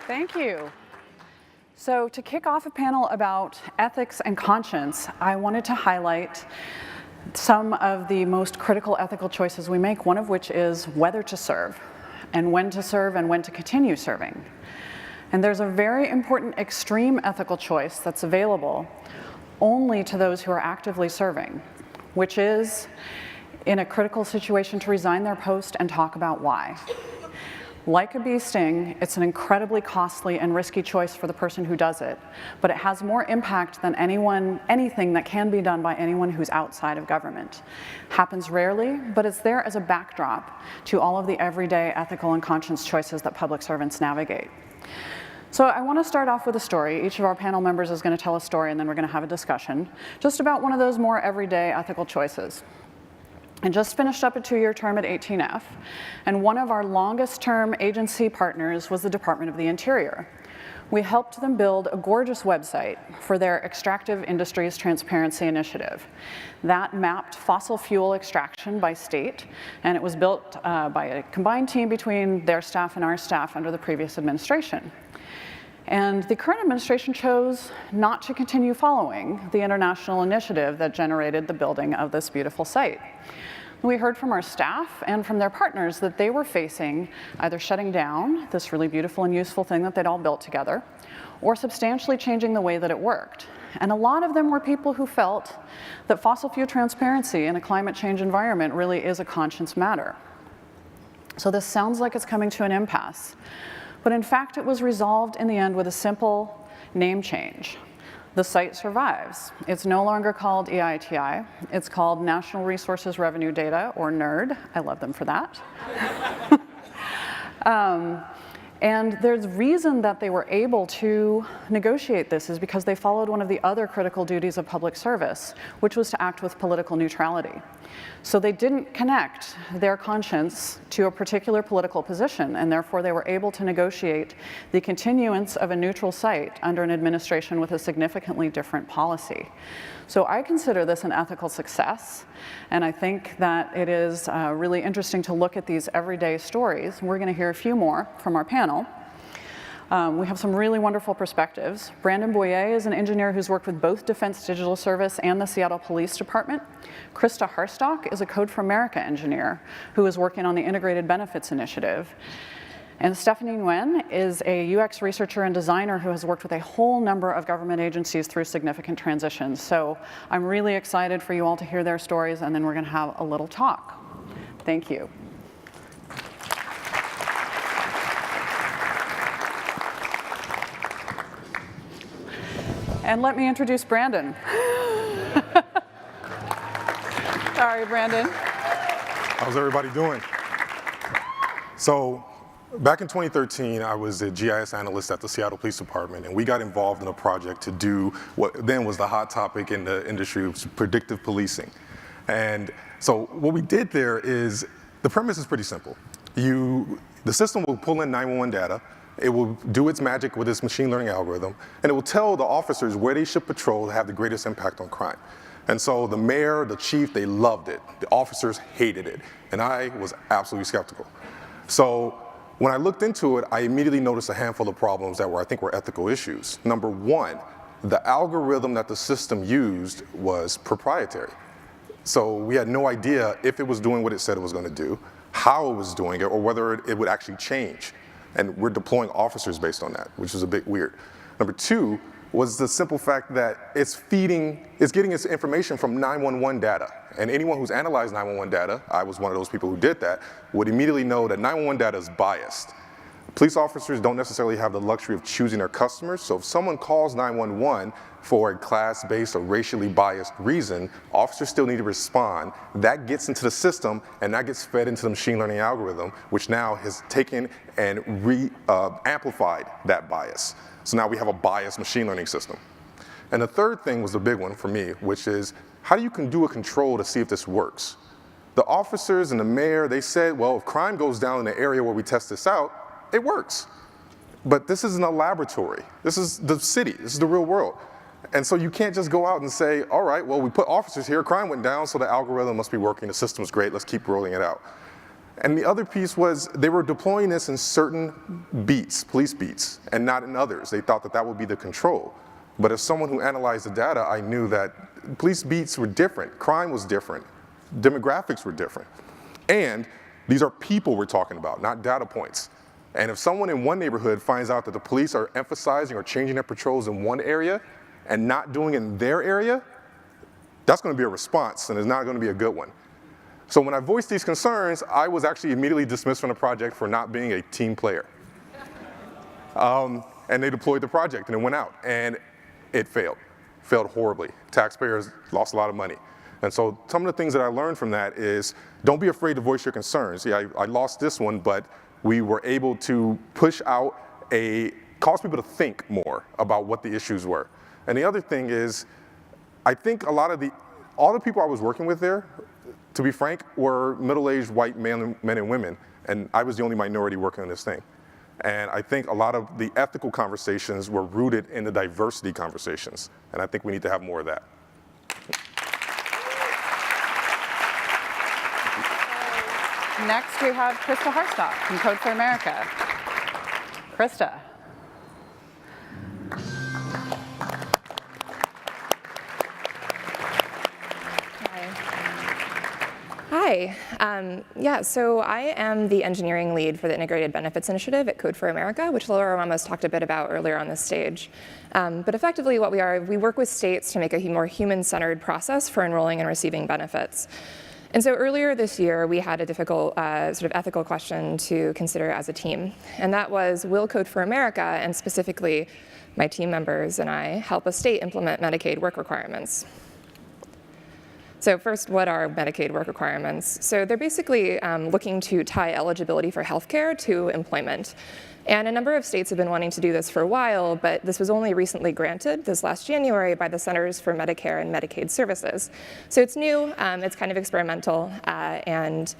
Thank you. So to kick off a panel about ethics and conscience, I wanted to highlight some of the most critical ethical choices we make, one of which is whether to serve and when to continue serving. And there's a very important extreme ethical choice that's available only to those who are actively serving, which is in a critical situation to resign their post and talk about why. Like a bee sting, it's an incredibly costly and risky choice for the person who does it, but it has more impact than anything that can be done by anyone who's outside of government. Happens rarely, but it's there as a backdrop to all of the everyday ethical and conscience choices that public servants navigate. So I want to start off with a story. Each of our panel members is going to tell a story, and then we're going to have a discussion just about one of those more everyday ethical choices. I just finished up a 2-year term at 18F, and one of our longest term agency partners was the Department of the Interior. We helped them build a gorgeous website for their Extractive Industries Transparency Initiative. That mapped fossil fuel extraction by state, and it was built by a combined team between their staff and our staff under the previous administration. And the current administration chose not to continue following the international initiative that generated the building of this beautiful site. We heard from our staff and from their partners that they were facing either shutting down this really beautiful and useful thing that they'd all built together, or substantially changing the way that it worked. And a lot of them were people who felt that fossil fuel transparency in a climate change environment really is a conscience matter. So this sounds like it's coming to an impasse. But in fact, it was resolved in the end with a simple name change. The site survives. It's no longer called EITI. It's called National Resources Revenue Data, or NERD. I love them for that. And there's reason that they were able to negotiate this is because they followed one of the other critical duties of public service, which was to act with political neutrality. So they didn't connect their conscience to a particular political position, and therefore they were able to negotiate the continuance of a neutral site under an administration with a significantly different policy. So I consider this an ethical success, and I think that it is really interesting to look at these everyday stories. We're going to hear a few more from our panel. We have some really wonderful perspectives. Brandon Boyer is an engineer who's worked with both Defense Digital Service and the Seattle Police Department. Christa Harstock is a Code for America engineer who is working on the Integrated Benefits Initiative. And Stephanie Nguyen is a UX researcher and designer who has worked with a whole number of government agencies through significant transitions. So I'm really excited for you all to hear their stories, and then we're going to have a little talk. Thank you. And let me introduce Brandon. Sorry, Brandon. How's everybody doing? So, back in 2013, I was a GIS analyst at the Seattle Police Department, and we got involved in a project to do what then was the hot topic in the industry, which was predictive policing. And so what we did there is, the premise is pretty simple. The system will pull in 911 data, it will do its magic with its machine learning algorithm, and it will tell the officers where they should patrol to have the greatest impact on crime. And so the mayor, the chief, they loved it. The officers hated it, and I was absolutely skeptical. So when I looked into it, I immediately noticed a handful of problems that I think were ethical issues. Number one, the algorithm that the system used was proprietary. So we had no idea if it was doing what it said it was going to do, how it was doing it, or whether it would actually change. And we're deploying officers based on that, which is a bit weird. Number two was the simple fact that it's getting its information from 911 data. And anyone who's analyzed 911 data, I was one of those people who did that, would immediately know that 911 data is biased. Police officers don't necessarily have the luxury of choosing their customers, so if someone calls 911 for a class-based or racially biased reason, officers still need to respond. That gets into the system, and that gets fed into the machine learning algorithm, which now has taken and amplified that bias. So now we have a biased machine learning system. And the third thing was the big one for me, which is, how do you do a control to see if this works? The officers and the mayor, they said, well, if crime goes down in the area where we test this out, it works. But this isn't a laboratory. This is the city. This is the real world. And so you can't just go out and say, all right, well, we put officers here, crime went down, so the algorithm must be working, the system's great, let's keep rolling it out. And the other piece was they were deploying this in certain beats, police beats, and not in others. They thought that that would be the control. But as someone who analyzed the data, I knew that police beats were different, crime was different, demographics were different. And these are people we're talking about, not data points. And if someone in one neighborhood finds out that the police are emphasizing or changing their patrols in one area and not doing it in their area, that's going to be a response, and it's not going to be a good one. So when I voiced these concerns, I was actually immediately dismissed from the project for not being a team player. And they deployed the project, and it went out, and it failed horribly. Taxpayers lost a lot of money. And so some of the things that I learned from that is, don't be afraid to voice your concerns. Yeah, I lost this one, but we were able to push out cause people to think more about what the issues were. And the other thing is, I think all the people I was working with there, to be frank, were middle-aged white men and women, and I was the only minority working on this thing. And I think a lot of the ethical conversations were rooted in the diversity conversations, and I think we need to have more of that. Next, we have Christa Harstock from Code for America. Christa. Hi. So I am the engineering lead for the Integrated Benefits Initiative at Code for America, which Laura Ramos talked a bit about earlier on this stage. But effectively what we work with states to make a more human-centered process for enrolling and receiving benefits. And so earlier this year, we had a difficult sort of ethical question to consider as a team. And that was, will Code for America, and specifically my team members and I, help a state implement Medicaid work requirements? So first, what are Medicaid work requirements? So they're basically looking to tie eligibility for healthcare to employment. And a number of states have been wanting to do this for a while, but this was only recently granted this last January by the Centers for Medicare and Medicaid Services. So it's new, it's kind of experimental, and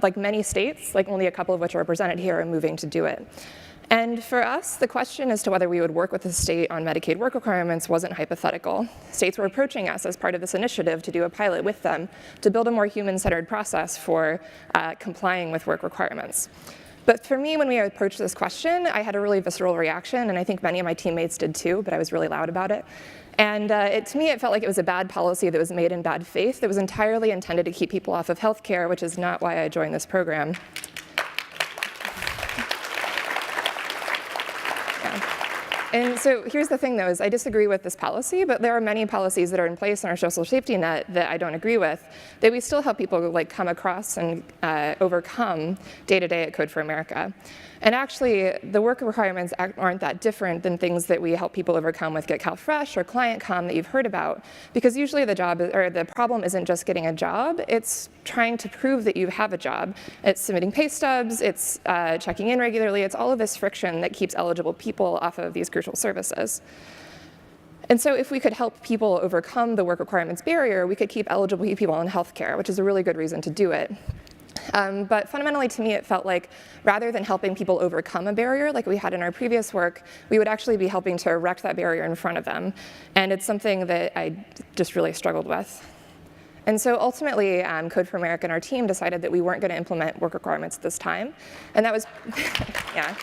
like many states, like only a couple of which are represented here, are moving to do it. And for us, the question as to whether we would work with the state on Medicaid work requirements wasn't hypothetical. States were approaching us as part of this initiative to do a pilot with them to build a more human-centered process for complying with work requirements. But for me, when we approached this question, I had a really visceral reaction, and I think many of my teammates did too, but I was really loud about it. And to me, it felt like it was a bad policy that was made in bad faith, that was entirely intended to keep people off of healthcare, which is not why I joined this program. And so here's the thing, though, is I disagree with this policy, but there are many policies that are in place in our social safety net that I don't agree with, that we still help people like come across and overcome day to day at Code for America. And actually, the work requirements aren't that different than things that we help people overcome with Get Cal Fresh or ClientCom that you've heard about, because usually the problem isn't just getting a job, it's trying to prove that you have a job. It's submitting pay stubs, it's checking in regularly, it's all of this friction that keeps eligible people off of these crucial services. And so if we could help people overcome the work requirements barrier, we could keep eligible people in healthcare, which is a really good reason to do it. But fundamentally, to me, it felt like rather than helping people overcome a barrier like we had in our previous work, we would actually be helping to erect that barrier in front of them. And it's something that I just really struggled with. And so ultimately, Code for America and our team decided that we weren't going to implement work requirements at this time. And that was, yeah.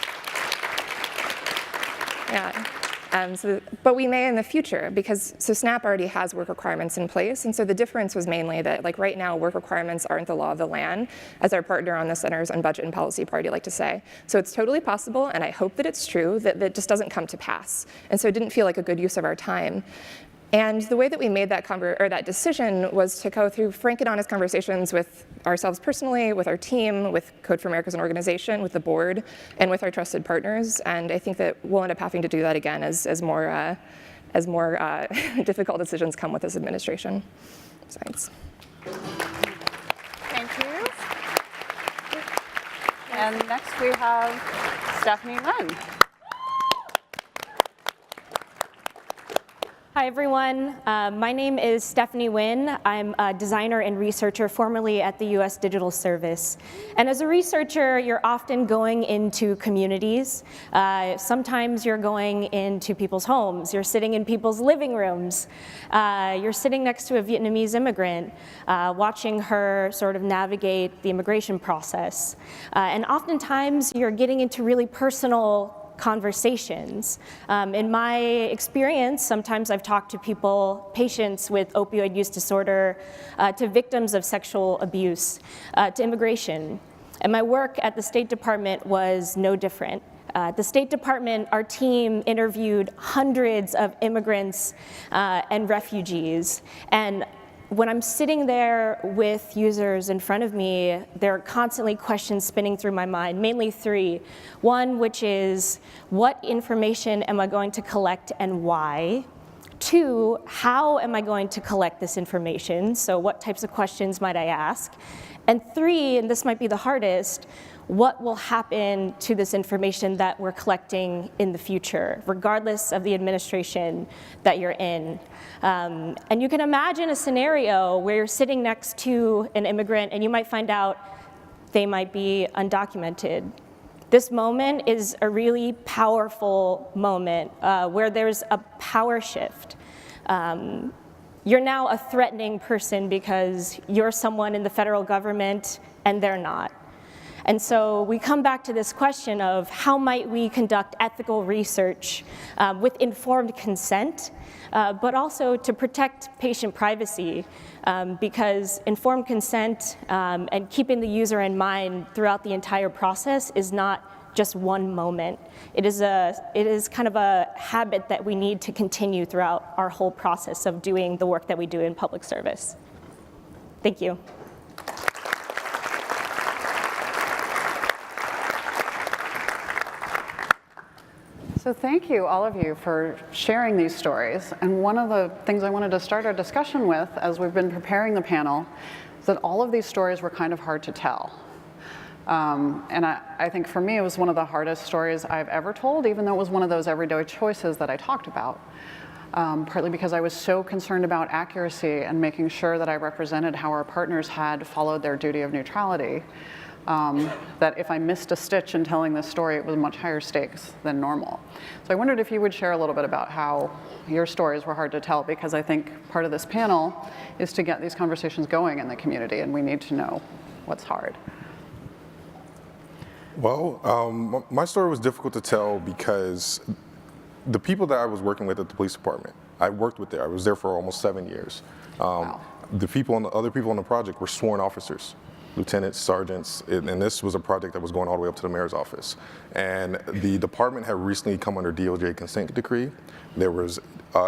But we may in the future, because SNAP already has work requirements in place, and so the difference was mainly that, like right now, work requirements aren't the law of the land, as our partner on the Centers on Budget and Policy Party like to say. So it's totally possible, and I hope that it's true, that that just doesn't come to pass. And so it didn't feel like a good use of our time. And the way that we made that decision was to go through frank and honest conversations with ourselves personally, with our team, with Code for America as an organization, with the board, and with our trusted partners. And I think that we'll end up having to do that again as more difficult decisions come with this administration. Thanks. Thank you. And next we have Stephanie Nguyen. Hi everyone, my name is Stephanie Nguyen. I'm a designer and researcher formerly at the US Digital Service. And as a researcher, you're often going into communities. Sometimes you're going into people's homes. You're sitting in people's living rooms. You're sitting next to a Vietnamese immigrant, watching her sort of navigate the immigration process. And oftentimes you're getting into really personal conversations. In my experience, sometimes I've talked to people, patients with opioid use disorder, to victims of sexual abuse, to immigration. And my work at the State Department was no different. At the State Department, our team interviewed hundreds of immigrants and refugees. And when I'm sitting there with users in front of me, there are constantly questions spinning through my mind, mainly three. One, which is, what information am I going to collect and why? Two, how am I going to collect this information? So what types of questions might I ask? And three, and this might be the hardest, what will happen to this information that we're collecting in the future, regardless of the administration that you're in? And you can imagine a scenario where you're sitting next to an immigrant and you might find out they might be undocumented. This moment is a really powerful moment where there's a power shift. You're now a threatening person because you're someone in the federal government and they're not. And so we come back to this question of how might we conduct ethical research with informed consent, but also to protect patient privacy, because informed consent and keeping the user in mind throughout the entire process is not just one moment. It is kind of a habit that we need to continue throughout our whole process of doing the work that we do in public service. Thank you. So thank you, all of you, for sharing these stories. And one of the things I wanted to start our discussion with, as we've been preparing the panel, is that all of these stories were kind of hard to tell. And I think for me, it was one of the hardest stories I've ever told, even though it was one of those everyday choices that I talked about. Partly because I was so concerned about accuracy and making sure that I represented how our partners had followed their duty of neutrality. That if I missed a stitch in telling this story, it was much higher stakes than normal. So I wondered if you would share a little bit about how your stories were hard to tell, because I think part of this panel is to get these conversations going in the community, and we need to know what's hard. Well, my story was difficult to tell because the people that I was working with at the police department, I worked with there. I was there for almost 7 years. Wow. The other people on the project were sworn officers. Lieutenants, sergeants, and this was a project that was going all the way up to the mayor's office. And the department had recently come under DOJ consent decree. There was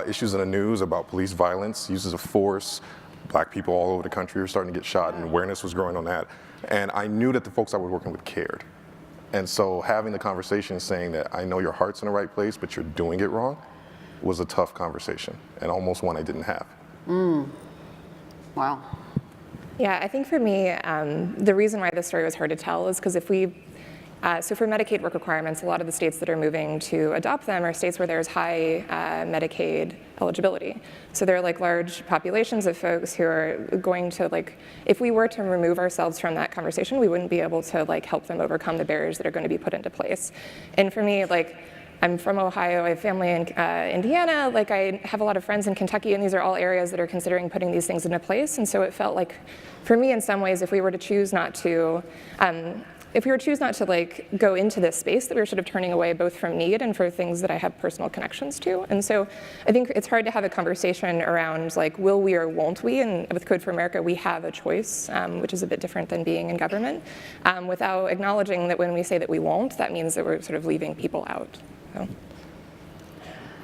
issues in the news about police violence, uses of force. Black people all over the country were starting to get shot, and awareness was growing on that. And I knew that the folks I was working with cared. And so having the conversation saying that I know your heart's in the right place, but you're doing it wrong, was a tough conversation, and almost one I didn't have. Wow. Yeah, I think for me, the reason why this story was hard to tell is because so for Medicaid work requirements, a lot of the states that are moving to adopt them are states where there's high Medicaid eligibility. So there are like large populations of folks who are going to if we were to remove ourselves from that conversation, we wouldn't be able to help them overcome the barriers that are going to be put into place. And for me, I'm from Ohio, I have family in Indiana, I have a lot of friends in Kentucky, and these are all areas that are considering putting these things into place. And so it felt like, for me in some ways, if we were to choose not to, go into this space, that we were sort of turning away both from need and for things that I have personal connections to. And so I think it's hard to have a conversation around will we or won't we, and with Code for America, we have a choice, which is a bit different than being in government, without acknowledging that when we say that we won't, that means that we're sort of leaving people out. So.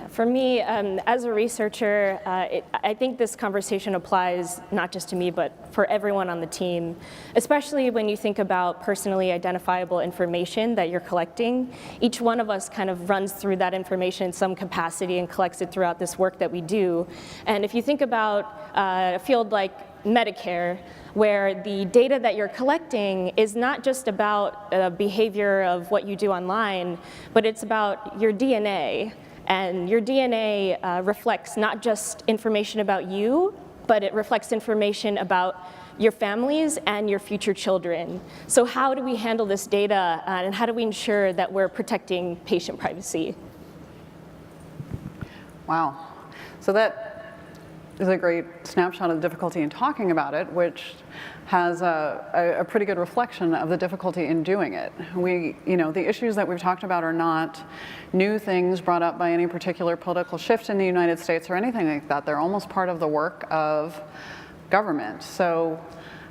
For me, as a researcher, I think this conversation applies not just to me, but for everyone on the team, especially when you think about personally identifiable information that you're collecting. Each one of us kind of runs through that information in some capacity and collects it throughout this work that we do. And if you think about a field like Medicare, where the data that you're collecting is not just about behavior of what you do online, but it's about your DNA. And your DNA reflects not just information about you, but it reflects information about your families and your future children. So how do we handle this data, and how do we ensure that we're protecting patient privacy? Wow. So that is a great snapshot of the difficulty in talking about it, which has a pretty good reflection of the difficulty in doing it. The issues that we've talked about are not new things brought up by any particular political shift in the United States or anything like that. They're almost part of the work of government. So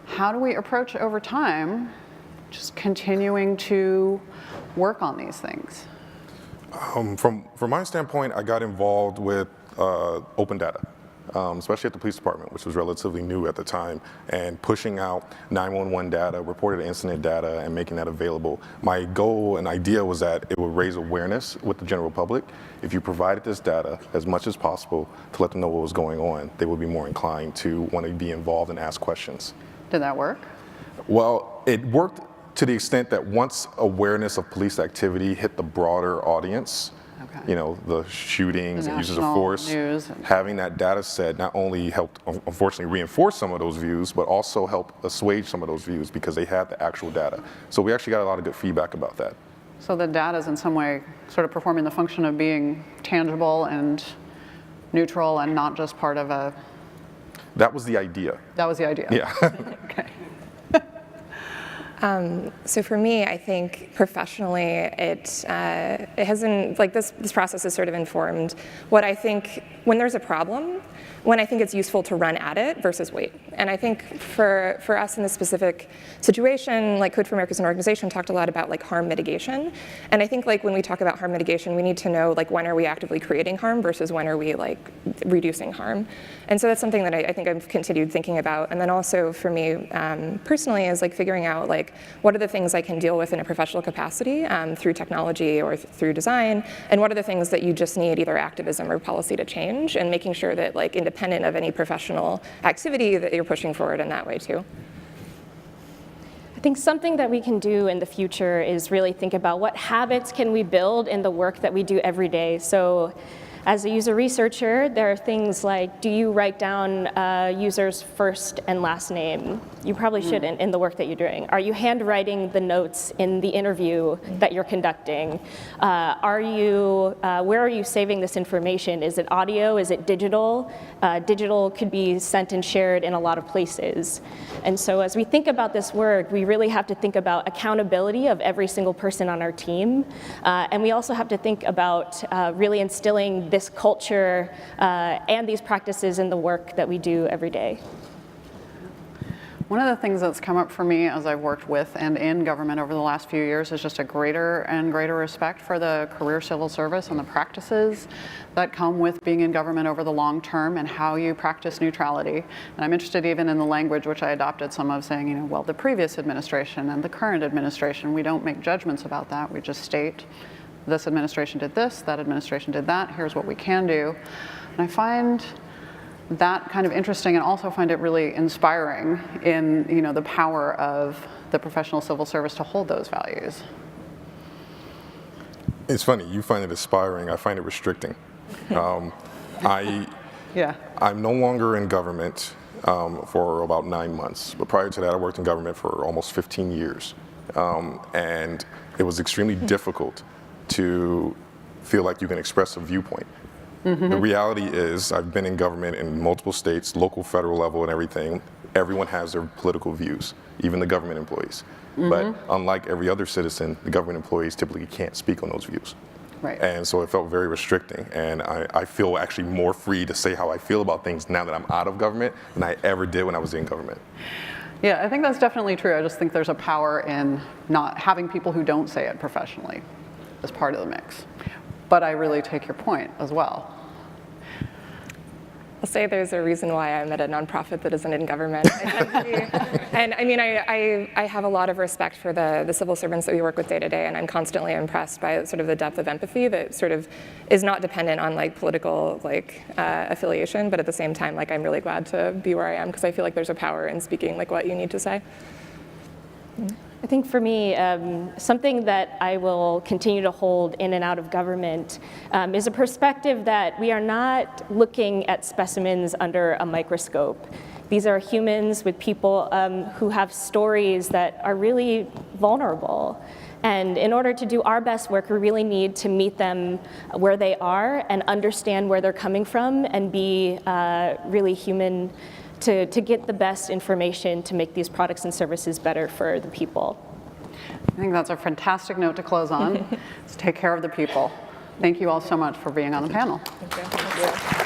how do we approach over time just continuing to work on these things? From my standpoint, I got involved with open data, especially at the police department, which was relatively new at the time, and pushing out 911 data, reported incident data, and making that available. My goal and idea was that it would raise awareness with the general public. If you provided this data as much as possible to let them know what was going on, they would be more inclined to want to be involved and ask questions. Did that work? Well, it worked to the extent that once awareness of police activity hit the broader audience, Okay. The shootings The and uses of national force, news. having that data set not only helped, unfortunately, reinforce some of those views, but also helped assuage some of those views because they had the actual data. So we actually got a lot of good feedback about that. So the data is in some way sort of performing the function of being tangible and neutral and not just part of a... That was the idea. That was the idea? Yeah. Okay. So for me, I think professionally, it hasn't, like this process has sort of informed what I think when there's a problem, when I think it's useful to run at it versus wait. And I think for us in this specific situation, like Code for America as an organization talked a lot about like harm mitigation. And I think like when we talk about harm mitigation, we need to know like when are we actively creating harm versus when are we like reducing harm. And so that's something that I think I've continued thinking about. And then also for me personally is like figuring out like what are the things I can deal with in a professional capacity through technology or through design, and what are the things that you just need either activism or policy to change, and making sure that like independent of any professional activity that you're pushing forward in that way too. I think something that we can do in the future is really think about what habits can we build in the work that we do every day. So as a user researcher, there are things like, do you write down users' first and last name? You probably shouldn't in the work that you're doing. Are you handwriting the notes in the interview that you're conducting? Where are you saving this information? Is it audio? Is it digital? Digital could be sent and shared in a lot of places. And so as we think about this work, we really have to think about accountability of every single person on our team. And we also have to think about really instilling this culture and these practices in the work that we do every day. One of the things that's come up for me as I've worked with and in government over the last few years is just a greater and greater respect for the career civil service and the practices that come with being in government over the long term and how you practice neutrality. And I'm interested even in the language which I adopted some of, saying, well, the previous administration and the current administration, we don't make judgments about that. We just state this administration did this, that administration did that, here's what we can do. And I find that kind of interesting, and also find it really inspiring in the power of the professional civil service to hold those values. It's funny, you find it inspiring, I find it restricting. I'm no longer in government for about 9 months, but prior to that I worked in government for almost 15 years. And it was extremely difficult to feel like you can express a viewpoint. Mm-hmm. The reality is, I've been in government in multiple states, local, federal level and everything. Everyone has their political views, even the government employees. Mm-hmm. But unlike every other citizen, the government employees typically can't speak on those views. Right. And so it felt very restricting. And I feel actually more free to say how I feel about things now that I'm out of government than I ever did when I was in government. Yeah, I think that's definitely true. I just think there's a power in not having people who don't say it professionally as part of the mix. But I really take your point as well. I'll say there's a reason why I'm at a nonprofit that isn't in government. And I mean, I have a lot of respect for the civil servants that we work with day to day, and I'm constantly impressed by sort of the depth of empathy that sort of is not dependent on like political affiliation, but at the same time, like I'm really glad to be where I am because I feel like there's a power in speaking like what you need to say. I think for me, something that I will continue to hold in and out of government is a perspective that we are not looking at specimens under a microscope. These are humans with people who have stories that are really vulnerable. And in order to do our best work, we really need to meet them where they are and understand where they're coming from and be really human to get the best information to make these products and services better for the people. I think that's a fantastic note to close on. Let's take care of the people. Thank you all so much for being on the panel. Thank you.